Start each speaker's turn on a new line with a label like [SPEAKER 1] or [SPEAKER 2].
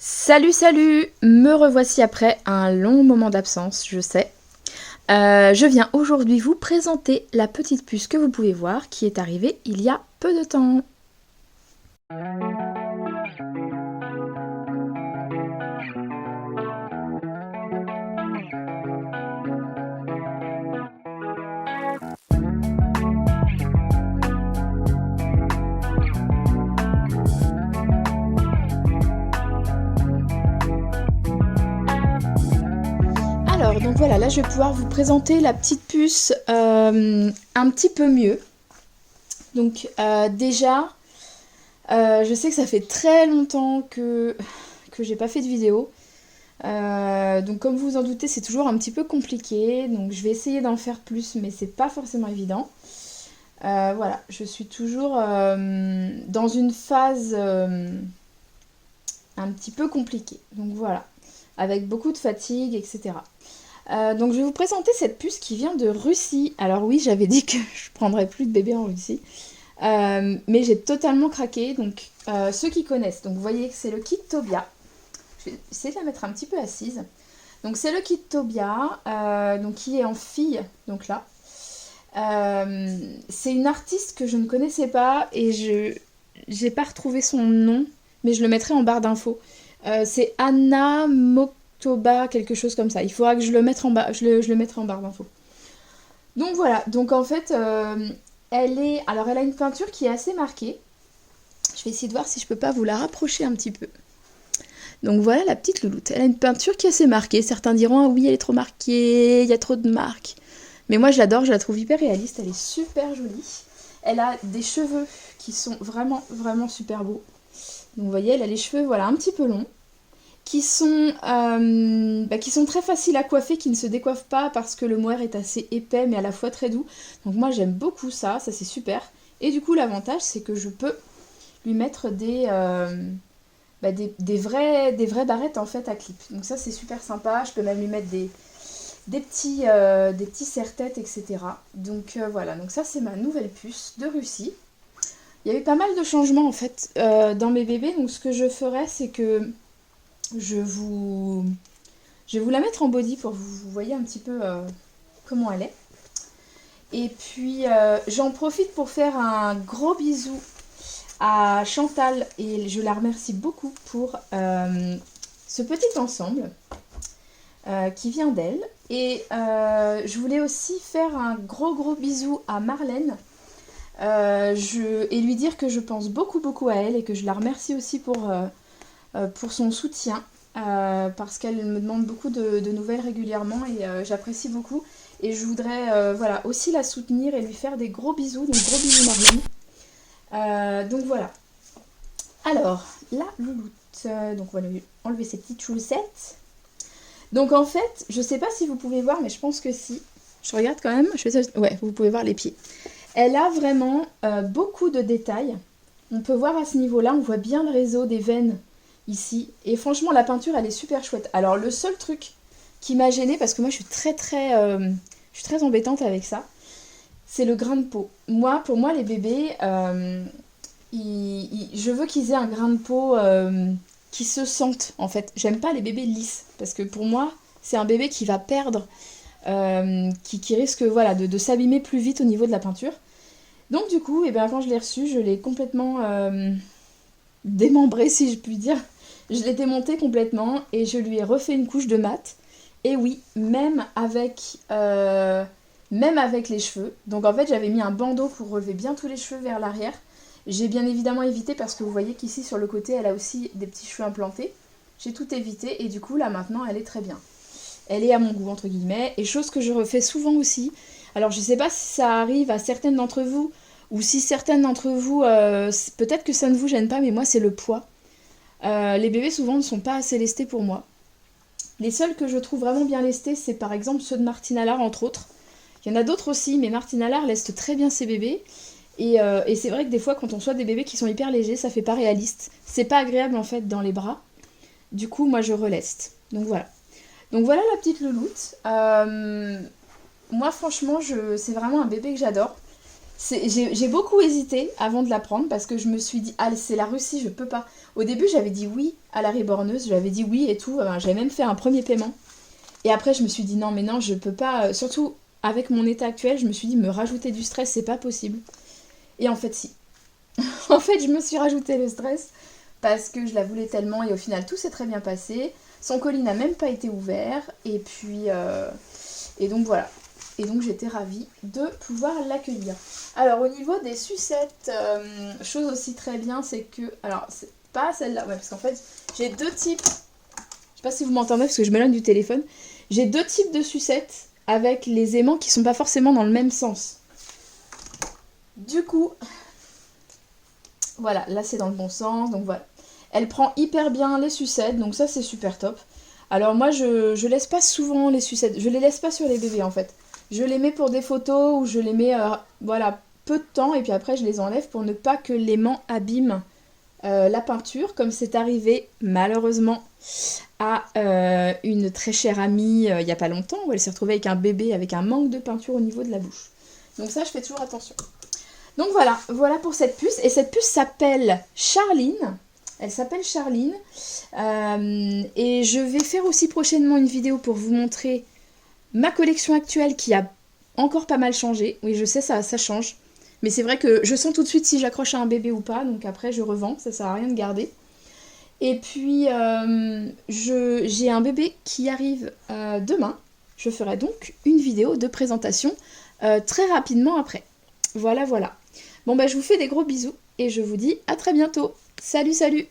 [SPEAKER 1] Salut, salut! Me revoici après un long moment d'absence, je sais. Je viens aujourd'hui vous présenter la petite puce que vous pouvez voir qui est arrivée il y a peu de temps. Alors, donc voilà, là je vais pouvoir vous présenter la petite puce un petit peu mieux. Donc déjà, je sais que ça fait très longtemps que j'ai pas fait de vidéo. Donc comme vous vous en doutez, c'est toujours un petit peu compliqué. Donc je vais essayer d'en faire plus, mais c'est pas forcément évident. Voilà, je suis toujours dans une phase un petit peu compliquée. Donc voilà, avec beaucoup de fatigue, etc. Donc je vais vous présenter cette puce qui vient de Russie. Alors oui, j'avais dit que je prendrais plus de bébés en Russie. Mais j'ai totalement craqué. Donc ceux qui connaissent, donc vous voyez que c'est le kit Tobia. Je vais essayer de la mettre un petit peu assise. Donc c'est le kit Tobia, donc qui est en fille, donc là. C'est une artiste que je ne connaissais pas et je j'ai pas retrouvé son nom, mais je le mettrai en barre d'infos. C'est Anna Moktoba, quelque chose comme ça. Il faudra que je le mette en bas, je le mettrai en barre d'infos. Donc voilà, donc en fait, alors elle a une peinture qui est assez marquée. Je vais essayer de voir si je peux pas vous la rapprocher un petit peu. Donc voilà la petite louloute. Elle a une peinture qui est assez marquée. Certains diront ah oui, elle est trop marquée, il y a trop de marques. Mais moi je l'adore, je la trouve hyper réaliste, elle est super jolie. Elle a des cheveux qui sont vraiment vraiment super beaux. Donc vous voyez, elle a les cheveux voilà un petit peu longs, qui sont très faciles à coiffer, qui ne se décoiffent pas parce que le mohair est assez épais mais à la fois très doux. Donc moi j'aime beaucoup ça, ça c'est super. Et du coup l'avantage c'est que je peux lui mettre des vraies barrettes en fait à clip. Donc ça c'est super sympa, je peux même lui mettre des petits serre-têtes, etc. Donc voilà, donc ça c'est ma nouvelle puce de Russie. Il y a eu pas mal de changements en fait dans mes bébés, donc ce que je ferais c'est que je, vous... je vais vous la mettre en body pour que vous voyez un petit peu comment elle est. Et puis j'en profite pour faire un gros bisou à Chantal et je la remercie beaucoup pour ce petit ensemble qui vient d'elle. Et je voulais aussi faire un gros bisou à Marlène et lui dire que je pense beaucoup à elle et que je la remercie aussi pour son soutien parce qu'elle me demande beaucoup de nouvelles régulièrement et j'apprécie beaucoup. Et je voudrais voilà, aussi la soutenir et lui faire des gros bisous. Donc gros bisous Marlène. Donc voilà. Alors, la louloute. Donc on va lui enlever ses petites chaussettes. Donc en fait, je sais pas si vous pouvez voir, mais je pense que si. Je regarde quand même. Je fais ça. Ouais, vous pouvez voir les pieds. Elle a vraiment beaucoup de détails. On peut voir à ce niveau-là, on voit bien le réseau des veines ici. Et franchement, la peinture, elle est super chouette. Alors le seul truc qui m'a gênée, parce que moi je suis je suis très embêtante avec ça, c'est le grain de peau. Pour moi, les bébés, je veux qu'ils aient un grain de peau qui se sentent en fait. J'aime pas les bébés lisses parce que pour moi, c'est un bébé qui va perdre, qui risque voilà, de s'abîmer plus vite au niveau de la peinture. Donc du coup, eh ben, quand je l'ai reçu, je l'ai complètement démembré si je puis dire. Je l'ai démonté complètement et je lui ai refait une couche de mat. Et oui, même avec les cheveux. Donc en fait, j'avais mis un bandeau pour relever bien tous les cheveux vers l'arrière. J'ai bien évidemment évité parce que vous voyez qu'ici sur le côté, elle a aussi des petits cheveux implantés. J'ai tout évité et du coup, là maintenant, elle est très bien. Elle est à mon goût, entre guillemets. Et chose que je refais souvent aussi. Alors je sais pas si ça arrive à certaines d'entre vous ou si certaines d'entre vous, peut-être que ça ne vous gêne pas, mais moi c'est le poids. Les bébés souvent ne sont pas assez lestés pour moi. Les seuls que je trouve vraiment bien lestés, c'est par exemple ceux de Martine Allard, entre autres. Il y en a d'autres aussi, mais Martine Allard leste très bien ses bébés. Et c'est vrai que des fois, quand on soit des bébés qui sont hyper légers, ça fait pas réaliste. C'est pas agréable en fait dans les bras. Du coup, moi je releste. Donc voilà. Donc voilà la petite louloute. Moi franchement, c'est vraiment un bébé que j'adore. J'ai beaucoup hésité avant de la prendre parce que je me suis dit, ah, c'est la Russie, je peux pas. Au début, j'avais dit oui à la Reborneuse, j'avais dit oui et tout, j'avais même fait un premier paiement. Et après, je me suis dit, non, mais non, je peux pas. Surtout avec mon état actuel, je me suis dit, me rajouter du stress, c'est pas possible. Et en fait, si. En fait, je me suis rajouté le stress parce que je la voulais tellement et au final, tout s'est très bien passé. Son colis n'a même pas été ouvert. Et puis, et donc voilà. Et donc j'étais ravie de pouvoir l'accueillir. Alors au niveau des sucettes, chose aussi très bien, c'est que... Alors c'est pas celle-là, ouais, parce qu'en fait j'ai deux types... Je sais pas si vous m'entendez parce que je m'éloigne du téléphone. J'ai deux types de sucettes avec les aimants qui sont pas forcément dans le même sens. Du coup, voilà, là c'est dans le bon sens, donc voilà. Elle prend hyper bien les sucettes, donc ça c'est super top. Alors moi je laisse pas souvent les sucettes, je les laisse pas sur les bébés en fait. Je les mets pour des photos ou je les mets voilà, peu de temps et puis après je les enlève pour ne pas que l'aimant abîme la peinture, comme c'est arrivé malheureusement à une très chère amie il n'y a pas longtemps où elle s'est retrouvée avec un bébé avec un manque de peinture au niveau de la bouche. Donc ça je fais toujours attention. Donc voilà pour cette puce. Et cette puce s'appelle Charline. Elle s'appelle Charline. Et je vais faire aussi prochainement une vidéo pour vous montrer ma collection actuelle qui a encore pas mal changé. Oui, je sais, ça change. Mais c'est vrai que je sens tout de suite si j'accroche à un bébé ou pas. Donc après, je revends. Ça sert à rien de garder. Et puis, j'ai un bébé qui arrive demain. Je ferai donc une vidéo de présentation très rapidement après. Voilà. Bon, bah, je vous fais des gros bisous. Et je vous dis à très bientôt. Salut, salut!